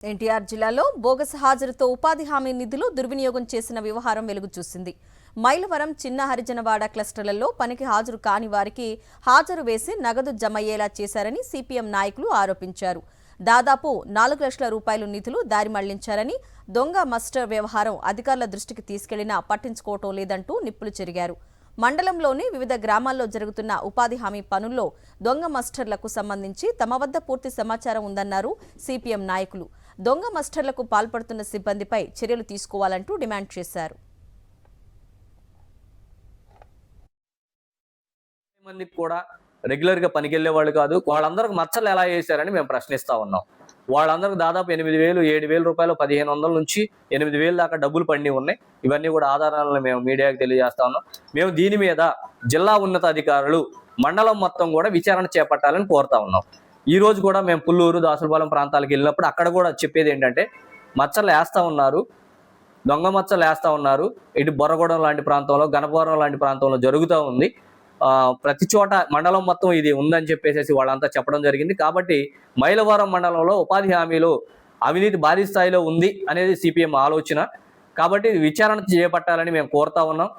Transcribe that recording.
ఎన్టీఆర్ జిల్లాలో బోగస్ హాజరుతో ఉపాధి హామీ నిధులు దుర్వినియోగం చేసిన వ్యవహారం వెలుగు చూసింది. మైలవరం, చిన్న హరిజనవాడ క్లస్టర్లలో పనికి హాజరు కాని వారికి హాజరు వేసి నగదు జమయ్యేలా చేశారని సిపిఎం నాయకులు ఆరోపించారు. దాదాపు 4 లక్షల రూపాయల నిధులు దారి మళ్లించారని, దొంగ మస్టర్ వ్యవహారం అధికారుల దృష్టికి తీసుకెళ్లినా పట్టించుకోవటం లేదంటూ నిప్పులు చెరిగారు. మండలంలోని వివిధ గ్రామాల్లో జరుగుతున్న ఉపాధి హామీ పనుల్లో దొంగ మస్టర్లకు సంబంధించి తమ వద్ద పూర్తి సమాచారం ఉందన్నారు సిపిఎం నాయకులు. దొంగ మస్టర్లకు పాల్పడుతున్న సిబ్బందిపై చర్యలు తీసుకోవాలంటూ డిమాండ్ చేశారు. మందికి కూడా రెగ్యులర్ గా పనికెళ్లే వాళ్ళు కాదు, వాళ్ళందరికి మచ్చలు ఎలా వేశారని మేము ప్రశ్నిస్తా ఉన్నాం. వాళ్ళందరికి దాదాపు 8,000, 7,000 రూపాయలు, 1,500 నుంచి 8,000 దాకా డబ్బులు పడి ఉన్నాయి. ఇవన్నీ కూడా ఆధారాలను మేము మీడియాకి తెలియజేస్తా ఉన్నాం. మేము దీని మీద జిల్లా ఉన్నతాధికారులు, మండలం మొత్తం కూడా విచారణ చేపట్టాలని కోరుతా ఉన్నాం. ఈ రోజు కూడా మేము పుల్లూరు, దాసులపాలెం ప్రాంతాలకు వెళ్ళినప్పుడు అక్కడ కూడా చెప్పేది ఏంటంటే, మచ్చలు వేస్తా ఉన్నారు, దొంగ మచ్చలు వేస్తా ఉన్నారు. ఇటు బొర్రగూడెం లాంటి ప్రాంతంలో, గణపవరం లాంటి ప్రాంతంలో జరుగుతూ ఉంది. ప్రతి చోట మండలం మొత్తం ఇది ఉందని చెప్పేసి వాళ్ళంతా చెప్పడం జరిగింది. కాబట్టి మైలవరం మండలంలో ఉపాధి హామీలో అవినీతి భారీ స్థాయిలో ఉంది అనేది సిపిఎం ఆలోచన. కాబట్టి విచారణ చేపట్టాలని మేము కోరుతా ఉన్నాం.